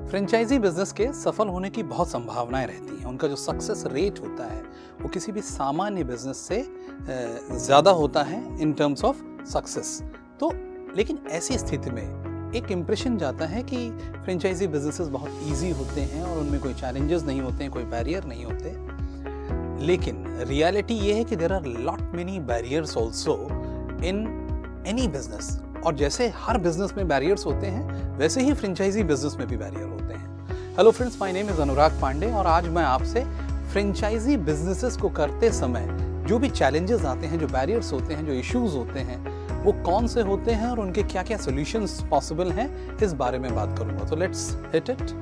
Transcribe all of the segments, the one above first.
Franchise business के सफल होने की बहुत संभावनाएं रहती हैं। उनका जो सक्सेस रेट होता है वो किसी भी सामान्य बिजनेस से ज़्यादा होता है इन टर्म्स ऑफ सक्सेस। तो लेकिन ऐसी स्थिति में एक इम्प्रेशन जाता है कि फ्रेंचाइजी बिजनेसेस बहुत इजी होते हैं और उनमें कोई चैलेंजेस नहीं होते हैं, कोई बैरियर नहीं होते। लेकिन रियलिटी ये है कि there are lot many barriers also in any business. और जैसे हर बिजनेस में बैरियर्स होते हैं, वैसे ही फ्रेंचाइजी बिजनेस में भी बैरियर होते हैं। Hello friends, my name is Anurag Pandey और आज मैं आपसे फ्रेंचाइजी बिजनेसेस को करते समय जो भी चैलेंजेस आते हैं, जो बैरियर्स होते हैं, जो इश्यूज होते हैं, वो कौन से होते हैं और उनके क्या क्या सॉल्यूशंस पॉसिबल हैं, इस बारे में बात करूंगा। तो let's hit it.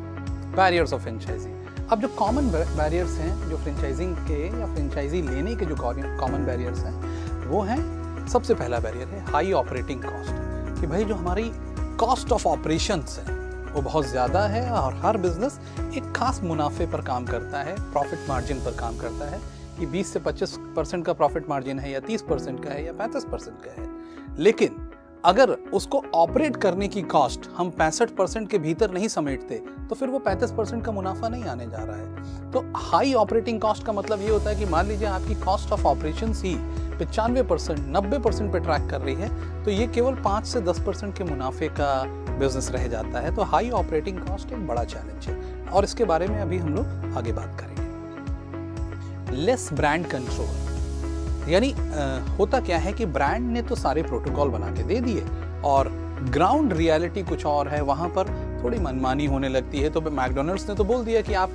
Barriers of franchisee. अब जो कॉमन बैरियर्स हैं, जो फ्रेंचाइजिंग के या फ्रेंचाइजी लेने के जो कॉमन बैरियर्स हैं, वो हैं, सबसे पहला बैरियर है हाई ऑपरेटिंग कॉस्ट। कि भाई जो हमारी कॉस्ट ऑफ ऑपरेशंस है वो बहुत ज़्यादा है और हर बिजनेस एक खास मुनाफे पर काम करता है, प्रॉफिट मार्जिन पर काम करता है कि 20 से 25% का प्रॉफिट मार्जिन है या 30% का है या 35% का है। लेकिन अगर उसको ऑपरेट करने की कॉस्ट हम 65% के भीतर नहीं समेटते तो फिर वो 35% का मुनाफा नहीं आने जा रहा है। तो हाई ऑपरेटिंग कॉस्ट का मतलब ये होता है कि मान लीजिए आपकी कॉस्ट ऑफ ऑपरेशंस ही 95%, 90% पे ट्रैक कर रही है, तो ये केवल 5 से 10% के मुनाफे का बिजनेस रह जाता है। तो हाई ऑपरेटिंग कॉस्ट एक बड़ा चैलेंज है और इसके बारे में अभी हम लोग आगे बात करेंगे। लेस ब्रांड कंट्रोल, यानी होता क्या है कि ब्रांड ने तो सारे प्रोटोकॉल बना के दे दिए और ग्राउंड रियलिटी कुछ और है, वहाँ पर थोड़ी मनमानी होने लगती है। तो मैकडोनल्ड्स ने तो बोल दिया कि आप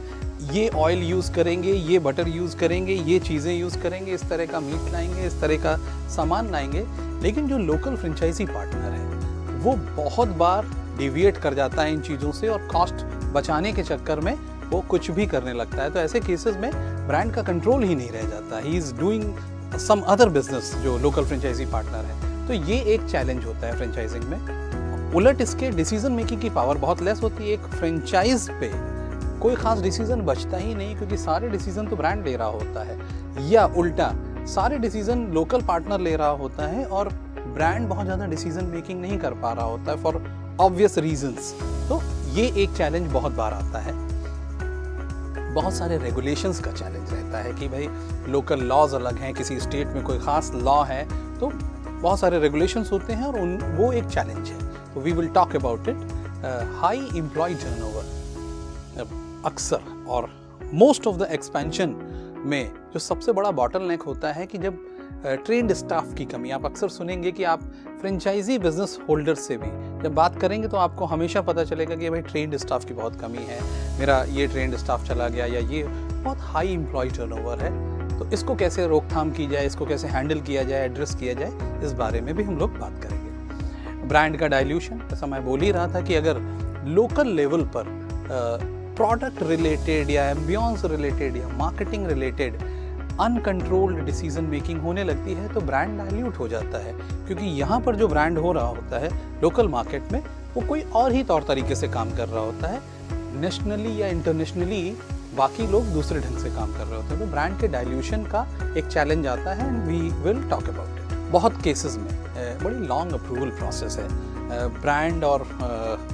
ये ऑयल यूज़ करेंगे, ये बटर यूज़ करेंगे, ये चीज़ें यूज़ करेंगे, इस तरह का मीट लाएंगे, इस तरह का सामान लाएंगे। लेकिन जो लोकल फ्रेंचाइजी पार्टनर है वो बहुत बार डिविएट कर जाता है इन चीज़ों से और कॉस्ट बचाने के चक्कर में वो कुछ भी करने लगता है। तो ऐसे केसेस में ब्रांड का कंट्रोल ही नहीं रह जाता। He is doing some other business, जो लोकल फ्रेंचाइजी पार्टनर है। तो ये एक चैलेंज होता है फ्रेंचाइजिंग में। उलट इसके डिसीजन मेकिंग की पावर बहुत लेस होती है। एक फ्रेंचाइज पे कोई खास डिसीजन बचता ही नहीं क्योंकि सारे डिसीजन तो ब्रांड ले रहा होता है, या उल्टा सारे डिसीजन लोकल पार्टनर ले रहा होता है और ब्रांड बहुत ज़्यादा डिसीजन मेकिंग नहीं कर पा रहा होता है फॉर ऑब्वियस रीजंस। तो ये एक चैलेंज बहुत बार आता है। बहुत सारे रेगुलेशंस का चैलेंज रहता है कि भाई लोकल लॉज अलग हैं, किसी स्टेट में कोई खास लॉ है, तो बहुत सारे रेगुलेशंस होते हैं और वो एक चैलेंज है। तो we will talk about it. High employ turnover. अक्सर और मोस्ट ऑफ द एक्सपेंशन में जो सबसे बड़ा बॉटलनेक होता है कि जब ट्रेंड स्टाफ की कमी। आप अक्सर सुनेंगे कि आप फ्रेंचाइजी बिजनेस होल्डर से भी जब बात करेंगे तो आपको हमेशा पता चलेगा कि भाई ट्रेंड स्टाफ की बहुत कमी है, मेरा ये ट्रेंड स्टाफ चला गया, या ये बहुत हाई एम्प्लॉय टर्नओवर है। तो इसको कैसे रोकथाम की जाए, इसको कैसे हैंडल किया जाए, एड्रेस किया जाए, इस बारे में भी हम लोग बात करेंगे। ब्रांड का डाइल्यूशन, जैसा मैं बोल ही रहा था कि अगर लोकल लेवल पर प्रोडक्ट रिलेटेड या एम्बियंस रिलेटेड या marketing related uncontrolled decision making होने लगती है तो ब्रांड डाइल्यूट हो जाता है। क्योंकि यहाँ पर जो ब्रांड हो रहा होता है लोकल मार्केट में, वो कोई और ही तौर तरीके से काम कर रहा होता है। नेशनली या इंटरनेशनली बाकी लोग दूसरे ढंग से काम कर रहे होते हैं। तो ब्रांड के डाइल्यूशन का एक चैलेंज आता है and we will talk about it. बहुत केसेस में बड़ी लॉन्ग अप्रूवल प्रोसेस है ब्रांड और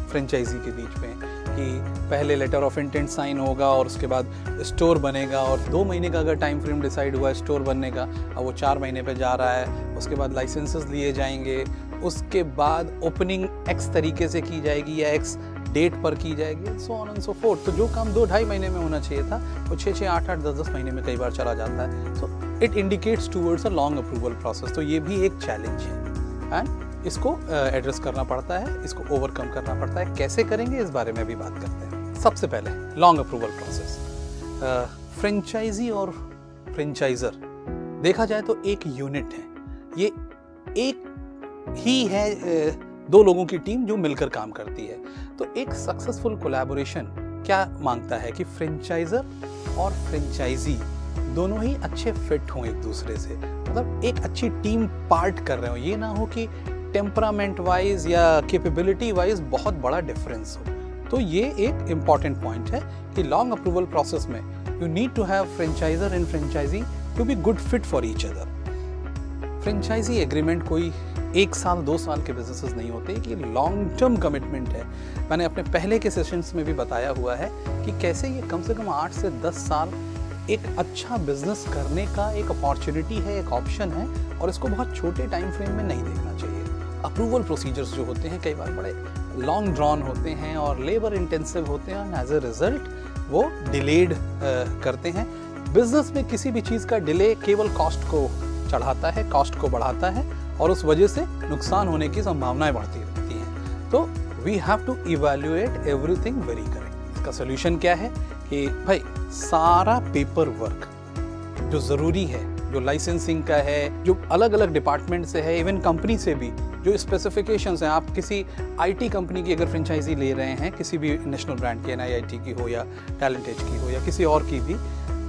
फ्रेंचाइजी के बीच में, कि पहले लेटर ऑफ इंटेंट साइन होगा और उसके बाद स्टोर बनेगा और 2 महीने का अगर टाइम फ्रेम डिसाइड हुआ है स्टोर बनने का, अब वो 4 महीने पे जा रहा है। उसके बाद लाइसेंसेस लिए जाएंगे, उसके बाद ओपनिंग एक्स तरीके से की जाएगी या एक्स डेट पर की जाएगी, so on and so fourth. तो जो काम 2-2.5 महीने में होना चाहिए था वो 6-6, 8-8, 10-10 महीने में कई बार चला जाता है। So it indicates towards a long approval process. तो ये भी एक चैलेंज है एंड इसको एड्रेस करना पड़ता है, इसको ओवरकम करना पड़ता है। कैसे करेंगे इस बारे में भी बात करते हैं। सबसे पहले लॉन्ग अप्रूवल प्रोसेस। फ्रेंचाइजी और फ्रेंचाइजर देखा जाए तो एक यूनिट है, ये एक ही है, 2 लोगों की टीम जो मिलकर काम करती है। तो एक सक्सेसफुल कोलैबोरेशन क्या मांगता है कि फ्रेंचाइजर और फ्रेंचाइजी दोनों ही अच्छे फिट हों एक दूसरे से, मतलब एक अच्छी टीम पार्ट कर रहे हो। ये ना हो कि टेम्परामेंट वाइज या कैपेबिलिटी वाइज बहुत बड़ा डिफरेंस हो। तो ये एक इम्पॉर्टेंट पॉइंट है कि लॉन्ग अप्रूवल प्रोसेस में you need to have franchiser and franchisee to be good fit for each other. Franchisee agreement कोई 1 साल 2 साल के बिजनेसेस नहीं होते, कि लॉन्ग टर्म कमिटमेंट है। मैंने अपने पहले के सेशंस में भी बताया हुआ है कि कैसे ये कम से कम 8 से 10 साल एक अच्छा बिजनेस करने का एक अपॉर्चुनिटी है, एक ऑप्शन है, और इसको बहुत छोटे टाइम फ्रेम में नहीं देखना चाहिए। अप्रूवल प्रोसीजर्स जो होते हैं कई बार बड़े लॉन्ग ड्रॉन होते हैं और लेबर इंटेंसिव होते हैं, एज ए रिजल्ट वो डिलेड करते हैं। बिजनेस में किसी भी चीज़ का डिले केवल कॉस्ट को चढ़ाता है, कॉस्ट को बढ़ाता है, और उस वजह से नुकसान होने की संभावनाएं बढ़ती रहती हैं। तो we have to evaluate everything very correct. इसका सोल्यूशन क्या है कि भाई सारा पेपर वर्क जो ज़रूरी है, जो लाइसेंसिंग का है, जो अलग अलग डिपार्टमेंट से है, इवन कंपनी से भी जो स्पेसिफिकेशंस हैं, आप किसी आईटी कंपनी की अगर फ्रेंचाइजी ले रहे हैं, किसी भी नेशनल ब्रांड की, NIIT की हो या टैलेंट एज की हो या किसी और की भी,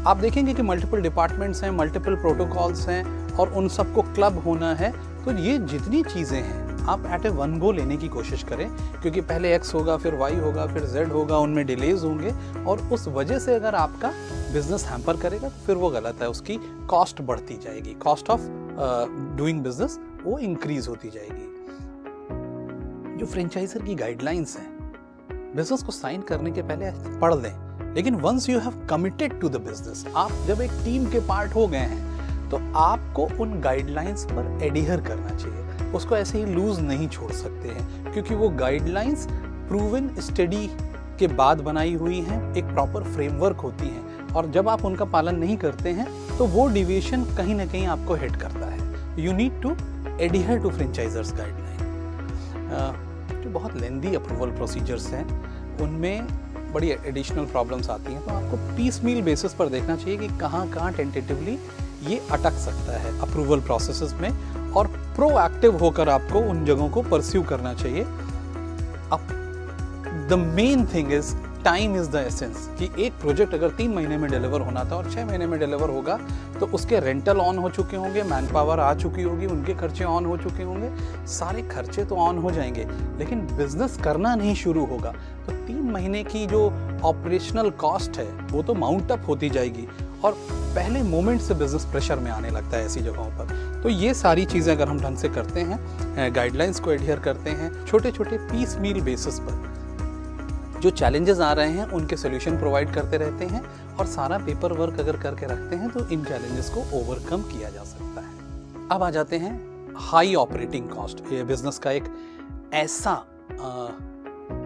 आप देखेंगे कि मल्टीपल डिपार्टमेंट्स हैं, मल्टीपल प्रोटोकॉल्स हैं, और उन सबको क्लब होना है। तो ये जितनी चीज़ें हैं आप एट ए वन गो लेने की कोशिश करें, क्योंकि पहले X होगा, फिर Y होगा, फिर Z होगा, उनमें डिलेज होंगे, और उस वजह से अगर आपका बिजनेस हैम्पर करेगा तो फिर वो गलत है, उसकी कॉस्ट बढ़ती जाएगी, कॉस्ट ऑफ डूइंग बिजनेस वो इंक्रीज होती जाएगी। जो फ्रेंचाइजर की गाइडलाइंस हैं, बिजनेस को साइन करने के पहले पढ़ लें, लेकिन once you have committed to the business, आप जब एक टीम के पार्ट हो गए हैं तो आपको उन गाइडलाइंस पर एडियर करना चाहिए, उसको ऐसे ही लूज नहीं छोड़ सकते हैं, क्योंकि वो गाइडलाइंस प्रूवन स्टडी के बाद बनाई हुई हैं, एक प्रॉपर फ्रेमवर्क होती हैं, और जब आप उनका पालन नहीं करते हैं तो वो डिविएशन कहीं ना कहीं आपको हिट करता है। You need to adhere to franchisor's guideline. जो बहुत लेंदी अप्रूवल प्रोसीजर्स हैं उनमें बड़ी एडिशनल प्रॉब्लम्स आती हैं, तो आपको पीस मील बेसिस पर देखना चाहिए कि कहाँ कहाँ टेंटेटिवली ये अटक सकता है अप्रूवल प्रोसेसेस में, और प्रोएक्टिव होकर आपको उन जगहों को परस्यू करना चाहिए। अब the main thing is time is the essence, कि एक प्रोजेक्ट अगर 3 महीने में डिलीवर होना था और 6 महीने में डिलीवर होगा, तो उसके रेंटल ऑन हो चुके होंगे, मैन पावर आ चुकी होगी, उनके खर्चे ऑन हो चुके होंगे, सारे खर्चे तो ऑन हो जाएंगे, लेकिन बिजनेस करना नहीं शुरू होगा तो 3 महीने की जो ऑपरेशनल कॉस्ट है वो तो माउंट अप होती जाएगी, और पहले मोमेंट से बिजनेस प्रेशर में आने लगता है ऐसी जगहों पर। तो ये सारी चीज़ें अगर हम ढंग से करते हैं, गाइडलाइंस को एडहियर करते हैं, छोटे छोटे पीस मील बेसिस पर जो चैलेंजेस आ रहे हैं उनके सोल्यूशन प्रोवाइड करते रहते हैं, और सारा पेपर वर्क अगर करके रखते हैं तो इन चैलेंजेस को ओवरकम किया जा सकता है। अब आ जाते हैं हाई ऑपरेटिंग कॉस्ट। ये बिजनेस का एक ऐसा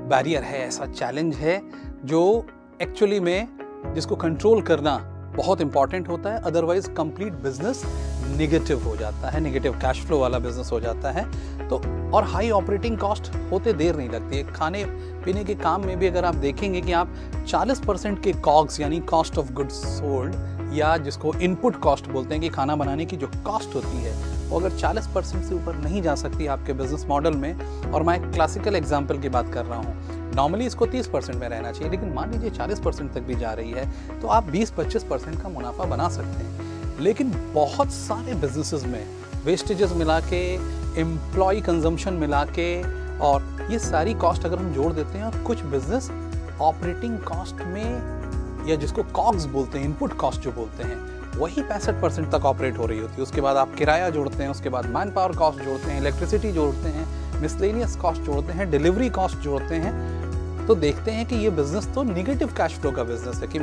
बैरियर है, ऐसा चैलेंज है जो एक्चुअली में जिसको कंट्रोल करना बहुत इंपॉर्टेंट होता है, अदरवाइज कंप्लीट बिजनेस नेगेटिव हो जाता है, नेगेटिव कैश फ्लो वाला बिजनेस हो जाता है। तो और हाई ऑपरेटिंग कॉस्ट होते देर नहीं लगती है। खाने पीने के काम में भी अगर आप देखेंगे कि आप 40% के कॉग्स यानी कॉस्ट ऑफ गुड्स सोल्ड, या जिसको इनपुट कॉस्ट बोलते हैं कि खाना बनाने की जो कॉस्ट होती है, वो अगर 40% से ऊपर नहीं जा सकती आपके बिजनेस मॉडल में, और मैं क्लासिकल एग्जांपल की बात कर रहा हूँ, नॉर्मली इसको 30% में रहना चाहिए, लेकिन मान लीजिए 40% तक भी जा रही है, तो आप 20-25% का मुनाफा बना सकते हैं। लेकिन बहुत सारे बिजनेसेस में वेस्टेजेस मिला के, एम्प्लॉय कंजम्पशन मिला के, और ये सारी कॉस्ट अगर हम जोड़ देते हैं, और कुछ बिजनेस ऑपरेटिंग कॉस्ट में, या जिसको कॉग्स बोलते हैं, इनपुट कॉस्ट जो बोलते हैं, वही 65% तक ऑपरेट हो रही होती है। उसके बाद आप किराया जोड़ते हैं, उसके बाद मैन पावर कॉस्ट जोड़ते हैं, इलेक्ट्रिसिटी जोड़ते हैं, मिसलेनियस कॉस्ट जोड़ते हैं, डिलीवरी कॉस्ट जोड़ते हैं, तो देखते हैं कि ये बिजनेस तो निगेटिव कैश फ्लो का बिजनेस है, कि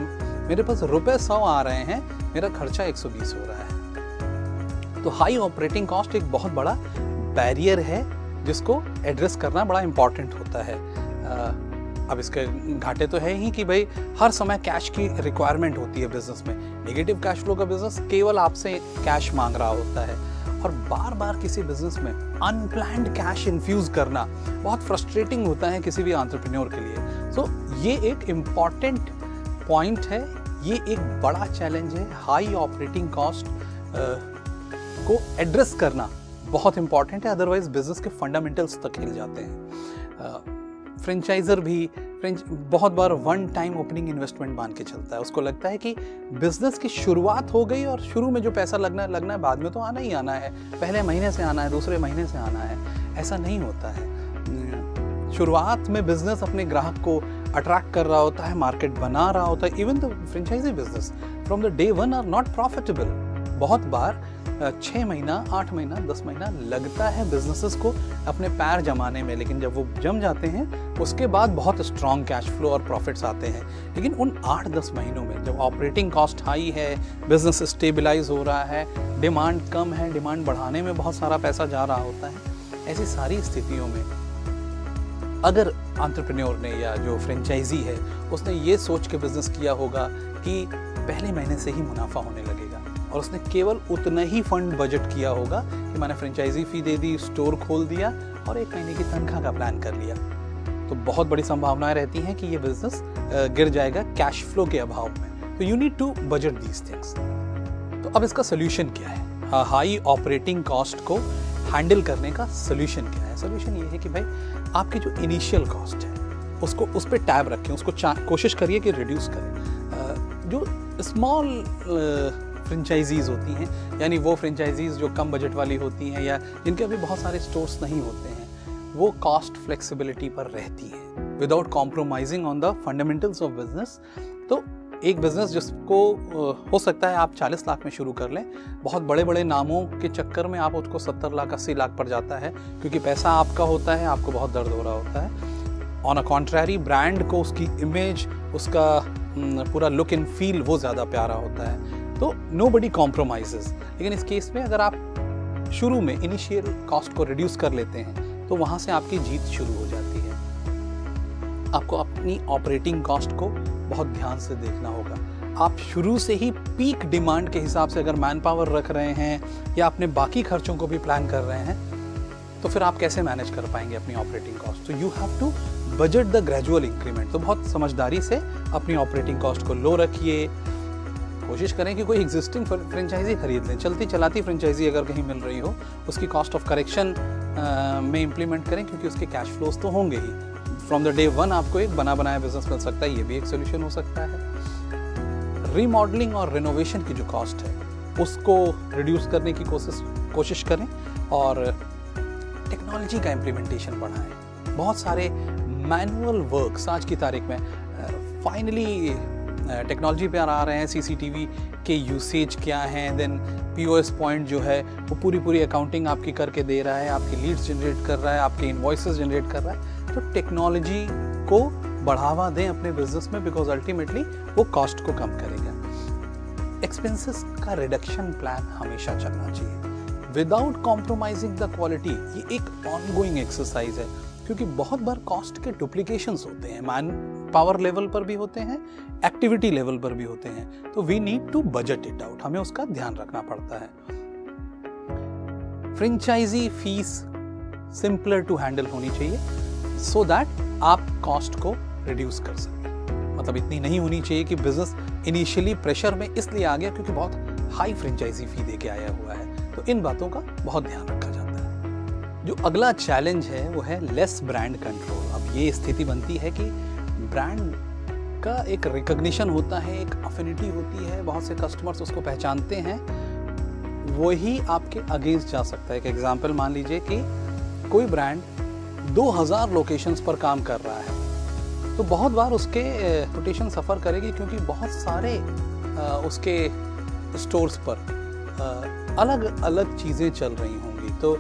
मेरे पास ₹100 आ रहे हैं, मेरा खर्चा 120 हो रहा है। तो हाई ऑपरेटिंग कॉस्ट एक बहुत बड़ा बैरियर है जिसको एड्रेस करना बड़ा इंपॉर्टेंट होता है। अब इसके घाटे तो है ही कि भाई हर समय कैश की रिक्वायरमेंट होती है बिजनेस में। नेगेटिव कैश फ्लो का बिजनेस केवल आपसे कैश मांग रहा होता है, और बार बार किसी बिजनेस में अनप्लैन्ड कैश इन्फ्यूज करना बहुत फ्रस्ट्रेटिंग होता है किसी भी एंटरप्रेन्योर के लिए। सो ये एक इम्पॉर्टेंट पॉइंट है, ये एक बड़ा चैलेंज है। हाई ऑपरेटिंग कॉस्ट को एड्रेस करना बहुत इंपॉर्टेंट है, अदरवाइज बिजनेस के फंडामेंटल्स तक हिल जाते हैं। फ्रेंचाइजर भी बहुत बार वन टाइम ओपनिंग इन्वेस्टमेंट मान के चलता है। उसको लगता है कि बिजनेस की शुरुआत हो गई और शुरू में जो पैसा लगना है बाद में तो आना ही आना है, पहले महीने से आना है, दूसरे महीने से आना है। ऐसा नहीं होता है। शुरुआत में बिजनेस अपने ग्राहक को अट्रैक्ट कर रहा होता है, मार्केट बना रहा होता है। Even the franchisee business from the day one are not profitable. बहुत बार 6 महीना, 8 महीना, 10 महीना लगता है बिजनेसेस को अपने पैर जमाने में, लेकिन जब वो जम जाते हैं उसके बाद बहुत स्ट्रॉन्ग कैश फ्लो और प्रॉफिट्स आते हैं। लेकिन उन 8-10 महीनों में जब ऑपरेटिंग कॉस्ट हाई है, बिजनेस स्टेबलाइज हो रहा है, डिमांड कम है, डिमांड बढ़ाने में बहुत सारा पैसा जा रहा होता है, ऐसी सारी स्थितियों में अगर एंटरप्रेन्योर ने या जो फ्रेंचाइजी है उसने ये सोच के बिजनेस किया होगा कि पहले महीने से ही मुनाफा होने लगेगा और उसने केवल उतना ही फंड बजट किया होगा कि मैंने फ्रेंचाइजी फी दे दी, स्टोर खोल दिया और 1 महीने की तनख्वाह का प्लान कर लिया, तो बहुत बड़ी संभावनाएं रहती हैं कि ये बिजनेस गिर जाएगा कैश फ्लो के अभाव में। तो you need to budget these things. तो अब इसका सोल्यूशन क्या है? हाई ऑपरेटिंग कॉस्ट को हैंडल करने का सोल्यूशन क्या है? सोल्यूशन ये है कि भाई आपकी जो इनिशियल कॉस्ट है उसको उस पर टैब रखें, उसको कोशिश करिए कि रिड्यूस करें। जो स्मॉल फ्रेंचाइजीज होती हैं, यानी वो फ्रेंचाइजीज जो कम बजट वाली होती हैं या जिनके अभी बहुत सारे स्टोर्स नहीं होते हैं, वो कॉस्ट फ्लेक्सिबिलिटी पर रहती हैं without compromising on the fundamentals of business. तो एक बिजनेस जिसको हो सकता है आप 40 लाख में शुरू कर लें, बहुत बड़े बड़े नामों के चक्कर में आप उसको 70 लाख 80 लाख पर जाता है क्योंकि पैसा आपका होता है, आपको बहुत दर्द हो रहा होता है। ऑन अ कॉन्ट्रैरी ब्रांड को उसकी इमेज, उसका पूरा लुक एंड फील वो ज़्यादा प्यारा होता है, तो नोबडी कॉम्प्रोमाइजेस। लेकिन इस केस में अगर आप शुरू में इनिशियल कॉस्ट को रिड्यूस कर लेते हैं तो वहाँ से आपकी जीत शुरू हो जाती है। आपको अपनी ऑपरेटिंग कॉस्ट को बहुत ध्यान से देखना होगा। आप शुरू से ही पीक डिमांड के हिसाब से अगर मैन पावर रख रहे हैं या अपने बाकी खर्चों को भी प्लान कर रहे हैं तो फिर आप कैसे मैनेज कर पाएंगे अपनी ऑपरेटिंग कॉस्ट? तो you have to budget the gradual increment. तो बहुत समझदारी से अपनी ऑपरेटिंग कॉस्ट को लो रखिए। कोशिश करें कि कोई एग्जिस्टिंग फ्रेंचाइजी खरीद लें, चलती चलाती फ्रेंचाइजी अगर कहीं मिल रही हो उसकी कॉस्ट ऑफ करेक्शन में इम्प्लीमेंट करें क्योंकि उसके कैश फ्लोज तो होंगे ही। फ्रॉम द डे वन आपको एक बना बनाया बिजनेस मिल सकता है, ये भी एक सोल्यूशन हो सकता है। रीमॉडलिंग और रिनोवेशन की जो कॉस्ट है उसको रिड्यूस करने की कोशिश करें और टेक्नोलॉजी का इम्प्लीमेंटेशन बढ़ाएं। बहुत सारे मैनुअल वर्क्स आज की तारीख में फाइनली टेक्नोलॉजी पे आ रहे हैं। सीसीटीवी के यूसेज क्या हैं, देन पीओएस पॉइंट जो है वो पूरी अकाउंटिंग आपकी करके दे रहा है, आपकी लीड्स जनरेट कर रहा है, आपके इनवॉइसेस जनरेट कर रहा है। तो टेक्नोलॉजी को बढ़ावा दें अपने बिजनेस में बिकॉज अल्टीमेटली वो कॉस्ट को कम करेगा। एक्सपेंसेस का रिडक्शन प्लान हमेशा चलना चाहिए विदाउट कॉम्प्रोमाइजिंग द क्वालिटी। ये एक ऑनगोइंग एक्सरसाइज है क्योंकि बहुत बार कॉस्ट के डुप्लीकेशंस होते हैं, मैन पावर लेवल पर भी होते हैं, एक्टिविटी लेवल पर भी होते हैं। तो we need to budget it out, हमें उसका ध्यान रखना पड़ता है। Franchisee fees simpler to handle होनी चाहिए सो दैट आप कॉस्ट को रिड्यूस कर सकें। मतलब इतनी नहीं होनी चाहिए कि बिजनेस इनिशियली प्रेशर में इसलिए आ गया क्योंकि बहुत हाई फ्रेंचाइजी फी दे के आया हुआ है। तो इन बातों का बहुत ध्यान रखा जाता है। जो अगला चैलेंज है वो है लेस ब्रांड कंट्रोल। अब ये स्थिति बनती है कि ब्रांड का एक रिकॉग्निशन होता है, एक अफिनिटी होती है, बहुत से कस्टमर्स उसको पहचानते हैं, वही आपके अगेंस्ट जा सकता है। एक एग्जांपल मान लीजिए कि कोई ब्रांड 2000 लोकेशंस पर काम कर रहा है तो बहुत बार उसके रोटेशन सफ़र करेगी क्योंकि बहुत सारे उसके स्टोर्स पर अलग अलग चीज़ें चल रही होंगी। तो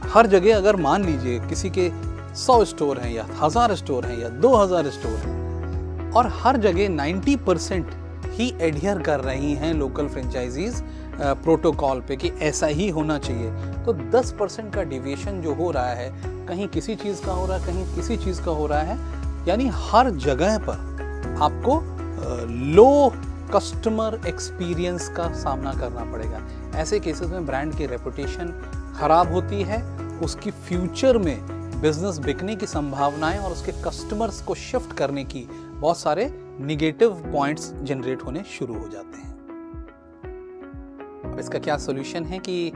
हर जगह अगर मान लीजिए किसी के 100 स्टोर हैं या 1000 स्टोर हैं या 2000 स्टोर हैं और हर जगह 90% ही एडहियर कर रही हैं लोकल फ्रेंचाइजीज प्रोटोकॉल पे कि ऐसा ही होना चाहिए, तो 10% का डिविएशन जो हो रहा है, कहीं किसी चीज़ का हो रहा है, कहीं किसी चीज़ का हो रहा है, यानी हर जगह पर आपको लो कस्टमर एक्सपीरियंस का सामना करना पड़ेगा। ऐसे केसेस में ब्रांड की रेपुटेशन खराब होती है, उसकी फ्यूचर में बिजनेस बिकने की संभावनाएं और उसके कस्टमर्स को शिफ्ट करने की बहुत सारे निगेटिव पॉइंट्स जनरेट होने शुरू हो जाते हैं। अब इसका क्या सॉल्यूशन है कि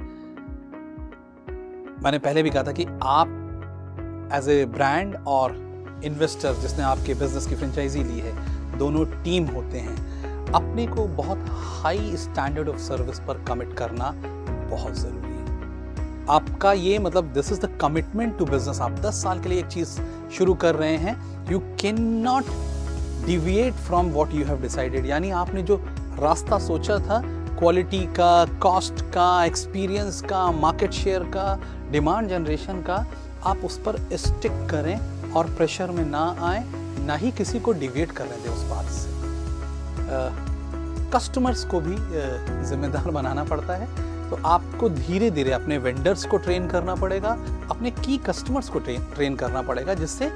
मैंने पहले भी कहा था कि आप एज ए ब्रांड और इन्वेस्टर जिसने आपके बिजनेस की फ्रेंचाइजी ली है, दोनों टीम होते हैं। अपने को बहुत हाई स्टैंडर्ड ऑफ सर्विस पर कमिट करना बहुत ज़रूरी है। आपका ये मतलब this is the commitment to business. आप 10 साल के लिए एक चीज़ शुरू कर रहे हैं, you can not deviate from what you have decided. यानी आपने जो रास्ता सोचा था क्वालिटी का, कॉस्ट का, एक्सपीरियंस का, मार्केट शेयर का, डिमांड जनरेशन का, आप उस पर स्टिक करें और प्रेशर में ना आए, ना ही किसी को डिविएट करने दें उस बात से। कस्टमर्स को भी जिम्मेदार बनाना पड़ता है, तो आपको धीरे धीरे अपने वेंडर्स को ट्रेन करना पड़ेगा, अपने की कस्टमर्स को ट्रेन करना पड़ेगा, जिससे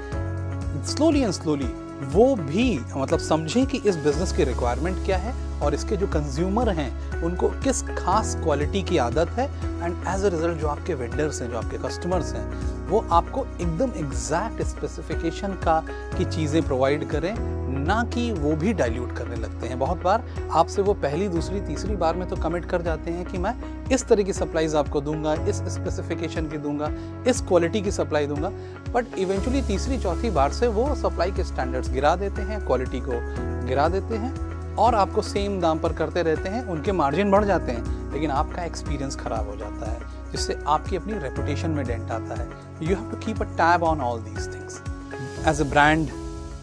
स्लोली एंड स्लोली वो भी मतलब समझें कि इस बिज़नेस की रिक्वायरमेंट क्या है और इसके जो कंज्यूमर हैं उनको किस खास क्वालिटी की आदत है, एंड एज अ रिजल्ट जो आपके वेंडर्स हैं, जो आपके कस्टमर्स हैं, वो आपको एकदम एग्जैक्ट स्पेसिफिकेशन की चीज़ें प्रोवाइड करें, ना कि वो भी डाइल्यूट करने लगते हैं। बहुत बार आपसे वो पहली, दूसरी, तीसरी बार में तो कमिट कर जाते हैं कि मैं इस तरह की सप्लाईज आपको दूंगा, इस स्पेसिफिकेशन की दूंगा, इस क्वालिटी की सप्लाई दूंगा, बट इवेंचुअली तीसरी, चौथी बार से वो सप्लाई के स्टैंडर्ड्स गिरा देते हैं, क्वालिटी को गिरा देते हैं और आपको सेम दाम पर करते रहते हैं। उनके मार्जिन बढ़ जाते हैं, लेकिन आपका एक्सपीरियंस खराब हो जाता है, जिससे आपकी अपनी रेपुटेशन में डेंट आता है। You have to keep a tab on all these things. As a brand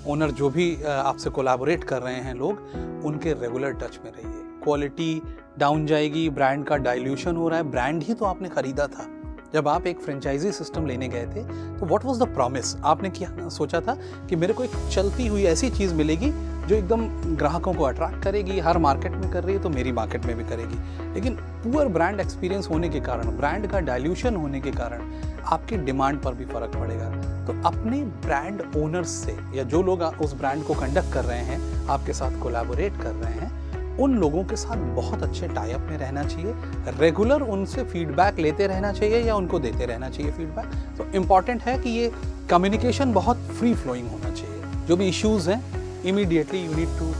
owner, जो भी आपसे कोलैबोरेट कर रहे हैं लोग, उनके रेगुलर टच में रहिए। क्वालिटी डाउन जाएगी, ब्रांड का डाइल्यूशन हो रहा है। ब्रांड ही तो आपने खरीदा था। जब आप एक फ्रेंचाइजी सिस्टम लेने गए थे तो व्हाट वाज द प्रॉमिस? आपने क्या सोचा था कि मेरे को एक चलती हुई ऐसी चीज़ मिलेगी जो एकदम ग्राहकों को अट्रैक्ट करेगी, हर मार्केट में कर रही है तो मेरी मार्केट में भी करेगी। लेकिन पुअर ब्रांड एक्सपीरियंस होने के कारण, ब्रांड का डाइल्यूशन होने के कारण आपकी डिमांड पर भी फर्क पड़ेगा। तो अपने ब्रांड ओनर्स से, या जो लोग उस ब्रांड को कंडक्ट कर रहे हैं, आपके साथ कोलैबोरेट कर रहे हैं, उन लोगों के साथ बहुत अच्छे टाई अप में रहना चाहिए। रेगुलर उनसे फीडबैक लेते रहना चाहिए या उनको देते रहना चाहिए फीडबैक। तो इम्पॉर्टेंट है कि ये कम्युनिकेशन बहुत फ्री फ्लोइंग होना चाहिए। जो भी इश्यूज़ हैं, immediately you need to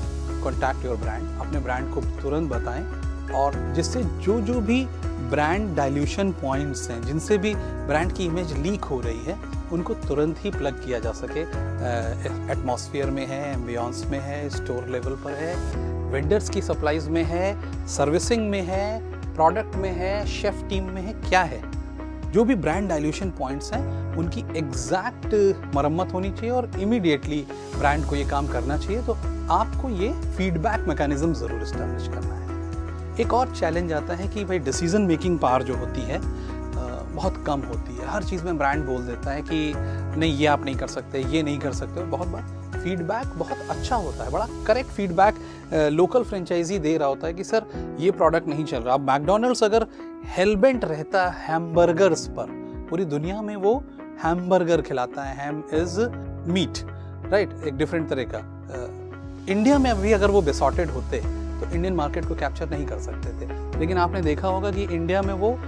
contact your brand. अपने ब्रांड को तुरंत बताएं, और जिससे जो भी ब्रांड डाइल्यूशन पॉइंट्स हैं, जिनसे भी ब्रांड की इमेज लीक हो रही है, उनको तुरंत ही प्लग किया जा सके। एटमॉस्फेयर में है, एम्बियंस में है, स्टोर लेवल पर है, वेंडर्स की सप्लाईज में है, सर्विसिंग में है, प्रोडक्ट में है, शेफ टीम में है, क्या है। जो भी ब्रांड डाइल्यूशन पॉइंट्स हैं, उनकी एग्जैक्ट मरम्मत होनी चाहिए और इमीडिएटली ब्रांड को ये काम करना चाहिए। तो आपको ये फीडबैक मैकेनिज्म ज़रूर इस्टेब्लिश करना है। एक और चैलेंज आता है कि भाई डिसीजन मेकिंग पावर जो होती है बहुत कम होती है। हर चीज़ में ब्रांड बोल देता है कि नहीं, ये आप नहीं कर सकते, ये नहीं कर सकते। और बहुत बार फीडबैक बहुत अच्छा होता है, बड़ा करेक्ट फीडबैक लोकल फ्रेंचाइजी दे रहा होता है कि सर ये प्रोडक्ट नहीं चल रहा। अब मैकडोनल्ड्स अगर हेलबेंट रहता है हैमबर्गर्स पर, पूरी दुनिया में वो हैमबर्गर खिलाता है, हैम इज मीट, राइट, एक डिफरेंट तरह का। इंडिया में अभी अगर वो बेसॉर्टेड होते तो इंडियन मार्केट को कैप्चर नहीं कर सकते थे। लेकिन आपने देखा होगा कि इंडिया में वो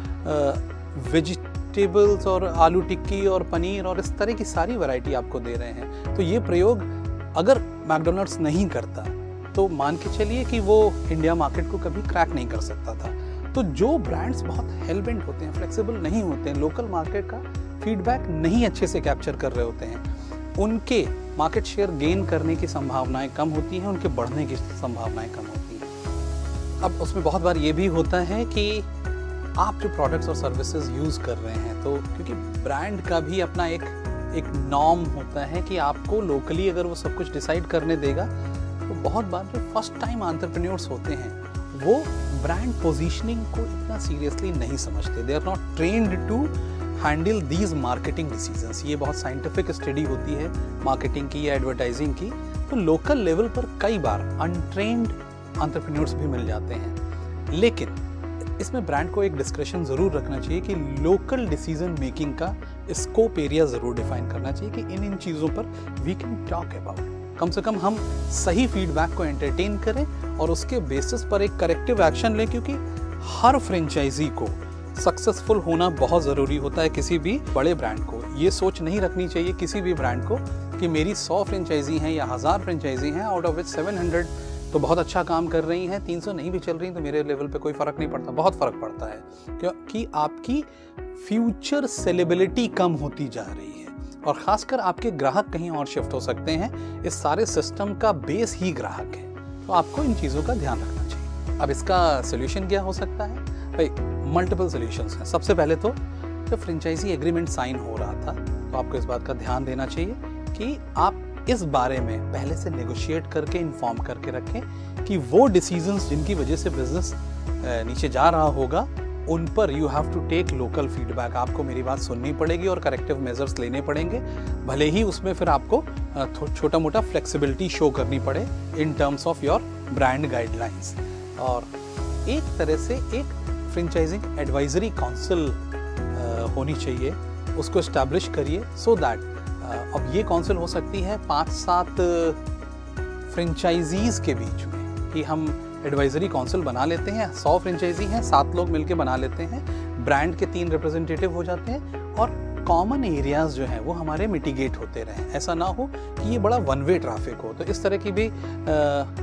वेजिटेबल्स और आलू टिक्की और पनीर और इस तरह की सारी वैरायटी आपको दे रहे हैं। तो ये प्रयोग अगर मैकडोनल्ड्स नहीं करता तो मान के चलिए कि वो इंडिया मार्केट को कभी क्रैक नहीं कर सकता था। तो जो ब्रांड्स बहुत हेलबेंट होते हैं, फ्लेक्सिबल नहीं होते हैं, लोकल मार्केट का फीडबैक नहीं अच्छे से कैप्चर कर रहे होते हैं, उनके मार्केट शेयर गेन करने की संभावनाएं कम होती हैं, उनके बढ़ने की संभावनाएं कम होती हैं। अब उसमें बहुत बार ये भी होता है कि आप जो प्रोडक्ट्स और सर्विसेज यूज़ कर रहे हैं, तो क्योंकि ब्रांड का भी अपना एक नॉर्म होता है कि आपको लोकली अगर वो सब कुछ डिसाइड करने देगा, तो बहुत बार जो फर्स्ट टाइम एंटरप्रेन्योर्स होते हैं वो ब्रांड पोजीशनिंग को इतना सीरियसली नहीं समझते। They are not trained to handle these marketing decisions. ये बहुत साइंटिफिक स्टडी होती है मार्केटिंग की या एडवर्टाइजिंग की। तो लोकल लेवल पर कई बार अनट्रेन्ड एंटरप्रेन्योर्स भी मिल जाते हैं। लेकिन इसमें ब्रांड को एक डिस्क्रिप्शन ज़रूर रखना चाहिए कि लोकल डिसीजन मेकिंग का स्कोप एरिया ज़रूर डिफाइन करना चाहिए कि इन चीज़ों पर वी कैन टॉक अबाउट। कम से कम हम सही फीडबैक को एंटरटेन करें और उसके बेसिस पर एक करेक्टिव एक्शन लें, क्योंकि हर फ्रेंचाइजी को सक्सेसफुल होना बहुत ज़रूरी होता है। किसी भी बड़े ब्रांड को ये सोच नहीं रखनी चाहिए, किसी भी ब्रांड को, कि मेरी 100 फ्रेंचाइजी हैं या 1000 फ्रेंचाइजी हैं, आउट ऑफ विच 700 तो बहुत अच्छा काम कर रही हैं, 300 नहीं भी चल रही तो मेरे लेवल पे कोई फ़र्क नहीं पड़ता। बहुत फ़र्क पड़ता है, क्योंकि आपकी फ्यूचर सेलेबिलिटी कम होती जा रही है और ख़ासकर आपके ग्राहक कहीं और शिफ्ट हो सकते हैं। इस सारे सिस्टम का बेस ही ग्राहक है, तो आपको इन चीज़ों का ध्यान रखना चाहिए। अब इसका सोल्यूशन क्या हो सकता है? भाई मल्टीपल सोल्यूशंस हैं। सबसे पहले तो जब फ्रेंचाइजी एग्रीमेंट साइन हो रहा था तो आपको इस बात का ध्यान देना चाहिए कि आप इस बारे में पहले से नेगोशिएट करके इन्फॉर्म करके रखें कि वो डिसीजंस जिनकी वजह से बिजनेस नीचे जा रहा होगा उन पर you have to take local feedback. आपको मेरी बात सुननी पड़ेगी और करेक्टिव मेजर्स लेने पड़ेंगे, भले ही उसमें फिर आपको छोटा मोटा फ्लेक्सिबिलिटी शो करनी पड़े in terms of your brand guidelines. और एक तरह से एक फ्रेंचाइजिंग एडवाइजरी काउंसिल होनी चाहिए, उसको इस्टेब्लिश करिए सो दैट अब ये काउंसिल हो सकती है 5-7 फ्रेंचाइजीज के बीच में कि हम एडवाइजरी काउंसिल बना लेते हैं। 100 फ्रेंचाइजी हैं, 7 लोग मिलकर बना लेते हैं, ब्रांड के 3 रिप्रेजेंटेटिव हो जाते हैं और कॉमन एरियाज जो हैं वो हमारे मिटिगेट होते रहें। ऐसा ना हो कि ये बड़ा वन वे ट्रैफिक हो। तो इस तरह की भी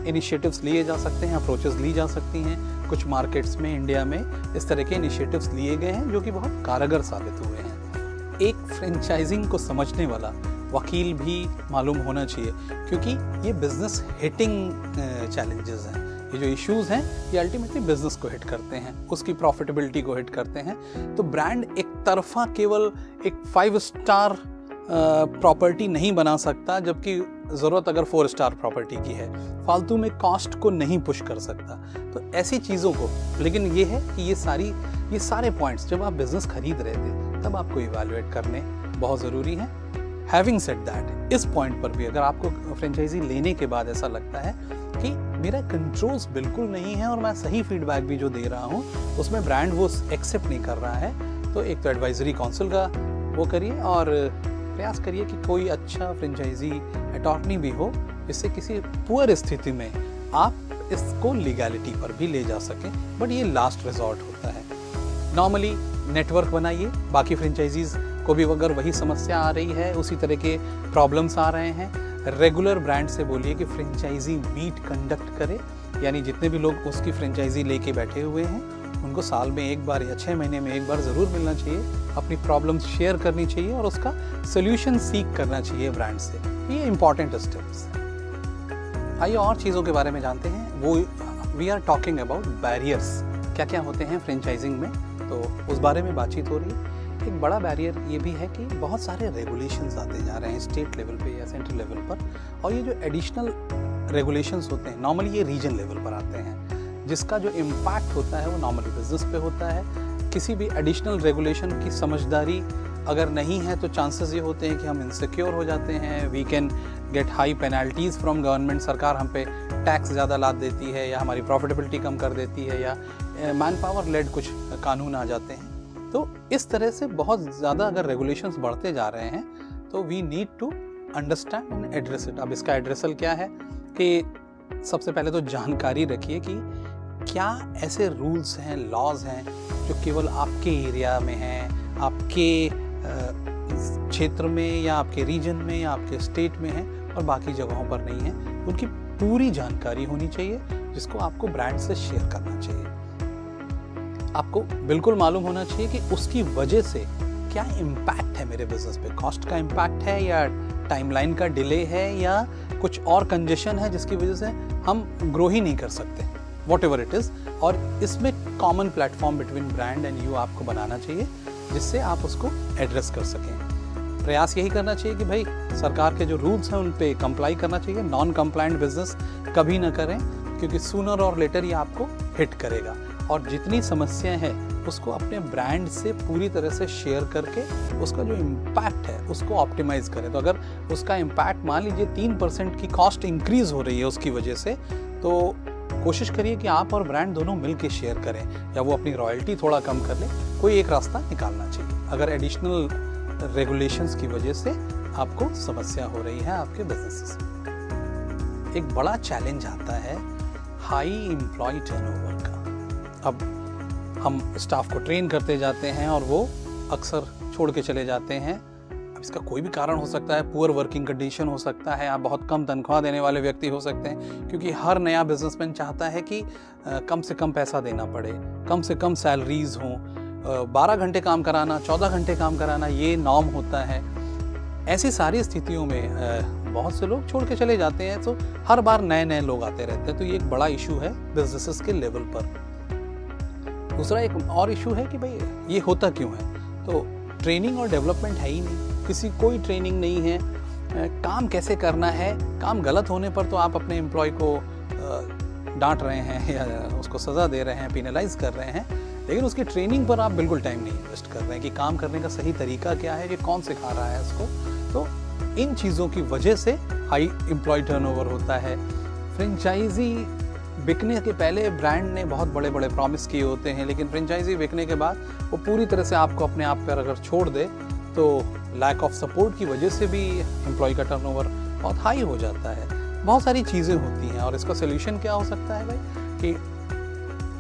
इनिशिएटिव्स लिए जा सकते हैं, अप्रोचेस ली जा सकती हैं। कुछ मार्केट्स में इंडिया में इस तरह के इनिशिएटिव्स लिए गए हैं जो कि बहुत कारगर साबित हुए हैं। एक फ्रेंचाइजिंग को समझने वाला वकील भी मालूम होना चाहिए, क्योंकि ये बिजनेस हिटिंग चैलेंजेस हैं। ये जो इश्यूज हैं ये अल्टीमेटली बिजनेस को हिट करते हैं, उसकी प्रॉफिटेबिलिटी को हिट करते हैं। तो ब्रांड एक तरफा केवल एक 5 स्टार प्रॉपर्टी नहीं बना सकता, जबकि ज़रूरत अगर 4 स्टार प्रॉपर्टी की है। फालतू में कॉस्ट को नहीं पुश कर सकता। तो ऐसी चीज़ों को, लेकिन ये है कि ये सारे पॉइंट्स जब आप बिजनेस खरीद रहे थे तब आपको इवैल्यूएट करने बहुत ज़रूरी है। हैविंग सेड दैट, इस पॉइंट पर भी अगर आपको फ्रेंचाइजी लेने के बाद ऐसा लगता है कि मेरा कंट्रोल्स बिल्कुल नहीं है और मैं सही फीडबैक भी जो दे रहा हूँ उसमें ब्रांड वो एक्सेप्ट नहीं कर रहा है, तो एक तो एडवाइजरी काउंसिल का वो करिए और प्रयास करिए कि कोई अच्छा फ्रेंचाइजी अटॉर्नी भी हो, जिससे किसी पुअर स्थिति में आप इसको लीगैलिटी पर भी ले जा सकें। बट ये लास्ट रिजॉर्ट होता है। नॉर्मली नेटवर्क बनाइए, बाकी फ्रेंचाइजीज को भी अगर वही समस्या आ रही है, उसी तरह के प्रॉब्लम्स आ रहे हैं, रेगुलर ब्रांड से बोलिए कि फ्रेंचाइजी मीट कंडक्ट करे, यानी जितने भी लोग उसकी फ्रेंचाइजी लेके बैठे हुए हैं उनको साल में एक बार या 6 महीने में एक बार ज़रूर मिलना चाहिए, अपनी प्रॉब्लम्स शेयर करनी चाहिए और उसका सोल्यूशन सीख करना चाहिए ब्रांड से। ये इंपॉर्टेंट स्टेप्स हैं। आइए और चीज़ों के बारे में जानते हैं। वो we are talking about barriers, क्या क्या होते हैं फ्रेंचाइजिंग में, तो उस बारे में बातचीत हो रही है। एक बड़ा बैरियर ये भी है कि बहुत सारे रेगुलेशंस आते जा रहे हैं स्टेट लेवल पे या सेंट्रल लेवल पर, और ये जो एडिशनल रेगुलेशंस होते हैं नॉर्मली ये रीजन लेवल पर आते हैं, जिसका जो इम्पैक्ट होता है वो नॉर्मली बिजनेस पे होता है। किसी भी एडिशनल रेगुलेशन की समझदारी अगर नहीं है तो चांसेस ये होते हैं कि हम इनसिक्योर हो जाते हैं। We can get high penalties from government, सरकार हम पे टैक्स ज़्यादा लाद देती है या हमारी प्रॉफिटेबिलिटी कम कर देती है, या मैन पावर लेड कुछ कानून आ जाते हैं। तो इस तरह से बहुत ज़्यादा अगर रेगुलेशंस बढ़ते जा रहे हैं तो we need to understand and address it. अब इसका एड्रेसल क्या है कि सबसे पहले तो जानकारी रखिए कि क्या ऐसे रूल्स हैं, लॉज हैं जो केवल आपके एरिया में हैं, आपके क्षेत्र में या आपके रीजन में या आपके स्टेट में हैं और बाकी जगहों पर नहीं हैं। उनकी पूरी जानकारी होनी चाहिए जिसको आपको ब्रांड से शेयर करना चाहिए। आपको बिल्कुल मालूम होना चाहिए कि उसकी वजह से क्या इम्पैक्ट है मेरे बिजनेस पे। कॉस्ट का इम्पैक्ट है या टाइमलाइन का डिले है या कुछ और कंजेशन है जिसकी वजह से हम ग्रो ही नहीं कर सकते, वॉट एवर इट इज़। और इसमें common platform between brand and you आपको बनाना चाहिए जिससे आप उसको एड्रेस कर सकें। प्रयास यही करना चाहिए कि भाई सरकार के जो रूल्स हैं उन पे कंप्लाई करना चाहिए। नॉन कंप्लाइंट बिजनेस कभी ना करें, क्योंकि सूनर और लेटर ये आपको हिट करेगा। और जितनी समस्याएं हैं उसको अपने ब्रांड से पूरी तरह से शेयर करके उसका जो इम्पैक्ट है उसको ऑप्टिमाइज़ करें। तो अगर उसका इम्पैक्ट मान लीजिए 3% की कॉस्ट इंक्रीज़ हो रही है उसकी वजह से, तो कोशिश करिए कि आप और ब्रांड दोनों मिल के शेयर करें, या वो अपनी रॉयल्टी थोड़ा कम कर ले, कोई एक रास्ता निकालना चाहिए अगर एडिशनल रेगुलेशंस की वजह से आपको समस्या हो रही है आपके बिजनेस से। एक बड़ा चैलेंज आता है हाई एम्प्लॉय टर्नओवर का। अब हम स्टाफ को ट्रेन करते जाते हैं और वो अक्सर छोड़ के चले जाते हैं। अब इसका कोई भी कारण हो सकता है, पुअर वर्किंग कंडीशन हो सकता है, आप बहुत कम तनख्वाह देने वाले व्यक्ति हो सकते हैं, क्योंकि हर नया बिजनेसमैन चाहता है कि कम से कम पैसा देना पड़े, कम से कम सैलरीज हों। 12 घंटे काम कराना, 14 घंटे काम कराना ये नॉर्म होता है। ऐसी सारी स्थितियों में बहुत से लोग छोड़ के चले जाते हैं, तो हर बार नए नए लोग आते रहते हैं। तो ये एक बड़ा इशू है बिजनेसेस के लेवल पर। दूसरा एक और इशू है कि भाई ये होता क्यों है, तो ट्रेनिंग और डेवलपमेंट है ही नहीं, कोई ट्रेनिंग नहीं है। काम कैसे करना है, काम गलत होने पर तो आप अपने एम्प्लॉय को डांट रहे हैं या उसको सज़ा दे रहे हैं, पिनलाइज कर रहे हैं, लेकिन उसकी ट्रेनिंग पर आप बिल्कुल टाइम नहीं इन्वेस्ट कर रहे हैं कि काम करने का सही तरीका क्या है, ये कौन सिखा रहा है इसको। तो इन चीज़ों की वजह से हाई एम्प्लॉय टर्नओवर होता है। फ्रेंचाइजी बिकने के पहले ब्रांड ने बहुत बड़े बड़े प्रॉमिस किए होते हैं, लेकिन फ्रेंचाइजी बिकने के बाद वो पूरी तरह से आपको अपने आप पर अगर छोड़ दे तो लैक ऑफ सपोर्ट की वजह से भी एम्प्लॉय का टर्नओवर बहुत हाई हो जाता है। बहुत सारी चीज़ें होती हैं और इसका सोल्यूशन क्या हो सकता है भाई, कि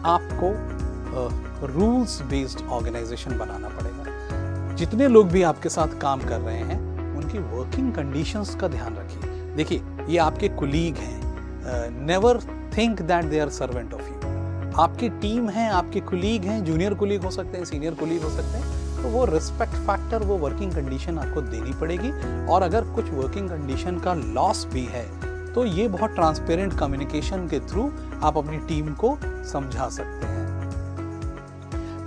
आपको रूल्स बेस्ड ऑर्गेनाइजेशन बनाना पड़ेगा। जितने लोग भी आपके साथ काम कर रहे हैं उनकी वर्किंग कंडीशंस का ध्यान रखिए। देखिए, ये आपके कुलीग हैं, never think that they are servant of you. आपकी टीम है, आपके कुलीग हैं, जूनियर कुलीग हो सकते हैं, सीनियर कुलीग हो सकते हैं, तो वो रिस्पेक्ट फैक्टर, वो वर्किंग कंडीशन आपको देनी पड़ेगी। और अगर कुछ वर्किंग कंडीशन का लॉस भी है तो ये बहुत ट्रांसपेरेंट कम्युनिकेशन के थ्रू आप अपनी टीम को समझा सकते हैं।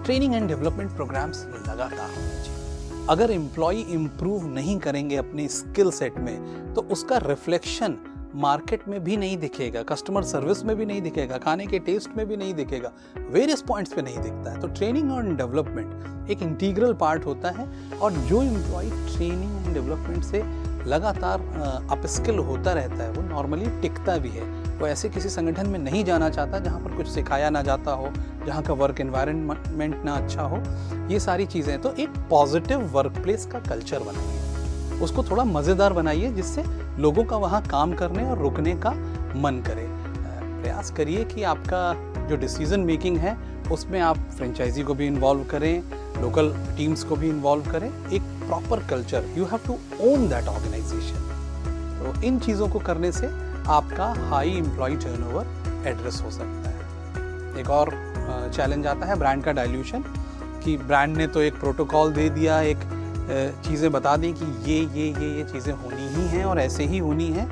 ट्रेनिंग एंड डेवलपमेंट प्रोग्राम्स लगातार होने चाहिए। अगर एम्प्लॉय इंप्रूव नहीं करेंगे अपने स्किल सेट में तो उसका रिफ्लेक्शन मार्केट में भी नहीं दिखेगा, कस्टमर सर्विस में भी नहीं दिखेगा, खाने के टेस्ट में भी नहीं दिखेगा, वेरियस पॉइंट्स पे नहीं दिखता है। तो ट्रेनिंग और डेवलपमेंट एक इंटीग्रल पार्ट होता है और जो एम्प्लॉय ट्रेनिंग एंड डेवलपमेंट से लगातार अपस्किल होता रहता है वो नॉर्मली टिकता भी है। वो ऐसे किसी संगठन में नहीं जाना चाहता जहाँ पर कुछ सिखाया ना जाता हो, जहाँ का वर्क एनवायरनमेंट ना अच्छा हो। ये सारी चीज़ें, तो एक पॉजिटिव वर्क प्लेस का कल्चर बनाइए, उसको थोड़ा मज़ेदार बनाइए जिससे लोगों का वहाँ काम करने और रुकने का मन करे। प्रयास करिए कि आपका जो डिसीजन मेकिंग है उसमें आप फ्रेंचाइजी को भी इन्वॉल्व करें, लोकल टीम्स को भी इन्वॉल्व करें। एक proper culture, you have to own that organisation. तो इन चीज़ों को करने से आपका हाई एम्प्लॉय टर्नओवर एड्रेस हो सकता है। एक और चैलेंज आता है ब्रांड का डाइल्यूशन, कि ब्रांड ने तो एक प्रोटोकॉल दे दिया, एक चीज़ें बता दी कि ये चीज़ें होनी ही हैं और ऐसे ही होनी है,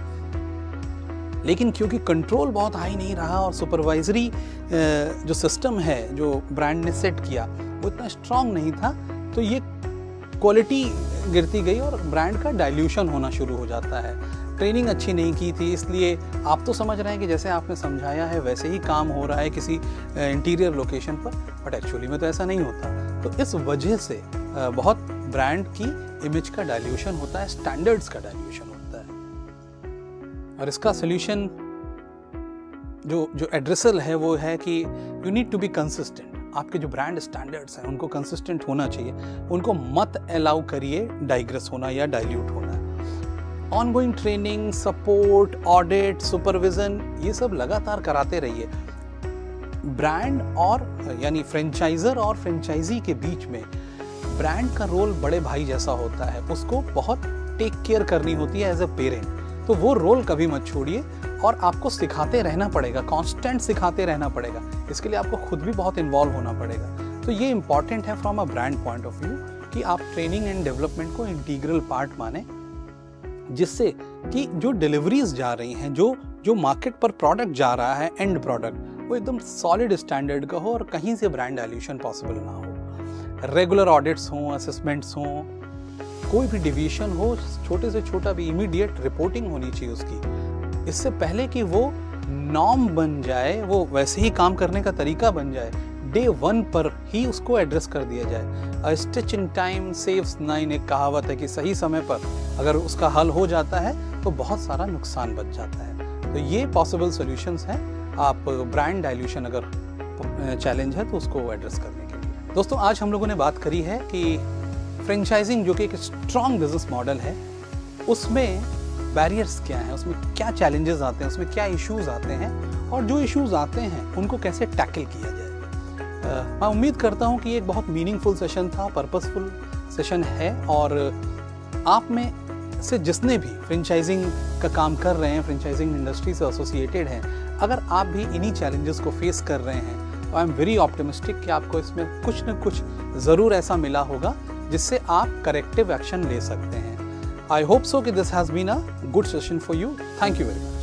लेकिन क्योंकि कंट्रोल बहुत हाई नहीं रहा और सुपरवाइजरी जो सिस्टम है जो ब्रांड ने सेट किया वो इतना स्ट्रांग नहीं था, तो ये क्वालिटी गिरती गई और ब्रांड का डाइल्यूशन होना शुरू हो जाता है। ट्रेनिंग अच्छी नहीं की थी, इसलिए आप तो समझ रहे हैं कि जैसे आपने समझाया है वैसे ही काम हो रहा है किसी इंटीरियर लोकेशन पर, बट एक्चुअली में तो ऐसा नहीं होता। तो इस वजह से बहुत ब्रांड की इमेज का डाइल्यूशन होता है, स्टैंडर्ड्स का डाइल्यूशन होता है। और इसका सोल्यूशन जो एड्रेसल है वो है कि you need to be consistent. आपके जो ब्रांड स्टैंडर्ड्स हैं उनको कंसिस्टेंट होना चाहिए, उनको मत अलाउ करिए डाइग्रेस होना या डाइल्यूट होना। Ongoing training, support, audit, supervision, ये सब लगातार कराते रहिए। ब्रांड और यानी फ्रेंचाइजर और फ्रेंचाइजी के बीच में ब्रांड का रोल बड़े भाई जैसा होता है, उसको बहुत टेक केयर करनी होती है एज अ पेरेंट। तो वो रोल कभी मत छोड़िए और आपको सिखाते रहना पड़ेगा, कांस्टेंट सिखाते रहना पड़ेगा। इसके लिए आपको खुद भी बहुत इन्वॉल्व होना पड़ेगा। तो ये इंपॉर्टेंट है from a brand point of view कि आप ट्रेनिंग एंड डेवलपमेंट को इंटीग्रल पार्ट माने, जिससे कि जो डिलीवरीज जा रही हैं, जो मार्केट पर प्रोडक्ट जा रहा है, एंड प्रोडक्ट, वो एकदम सॉलिड स्टैंडर्ड का हो और कहीं से ब्रांड डाइल्यूशन पॉसिबल ना हो। रेगुलर ऑडिट्स हों, असेसमेंट्स हों, कोई भी डिवीजन हो, छोटे से छोटा भी इमीडिएट रिपोर्टिंग होनी चाहिए उसकी। इससे पहले कि वो नॉर्म बन जाए, वो वैसे ही काम करने का तरीका बन जाए, डे 1 पर ही उसको एड्रेस कर दिया जाए। अ स्टिच इन टाइम सेव्स 9, एक कहावत है कि सही समय पर अगर उसका हल हो जाता है तो बहुत सारा नुकसान बच जाता है। तो ये पॉसिबल सॉल्यूशंस हैं आप ब्रांड डाइल्यूशन अगर चैलेंज है तो उसको एड्रेस करने के लिए। दोस्तों, आज हम लोगों ने बात करी है कि फ्रेंचाइजिंग जो कि एक स्ट्रॉन्ग बिजनेस मॉडल है, उसमें बैरियर्स क्या हैं, उसमें क्या चैलेंजेस आते हैं, उसमें क्या इश्यूज आते हैं, और जो इश्यूज आते हैं उनको कैसे टैकल किया जाए। मैं उम्मीद करता हूं कि एक बहुत मीनिंगफुल सेशन था, पर्पसफुल सेशन है, और आप में से जिसने भी फ्रेंचाइजिंग का काम कर रहे हैं, फ्रेंचाइजिंग इंडस्ट्री से एसोसिएटेड हैं, अगर आप भी इन्हीं चैलेंजेस को फेस कर रहे हैं तो आई एम वेरी ऑप्टिमिस्टिक कि आपको इसमें कुछ न कुछ ज़रूर ऐसा मिला होगा जिससे आप करेक्टिव एक्शन ले सकते हैं। I hope so कि this has been a good session for you. Thank you very much.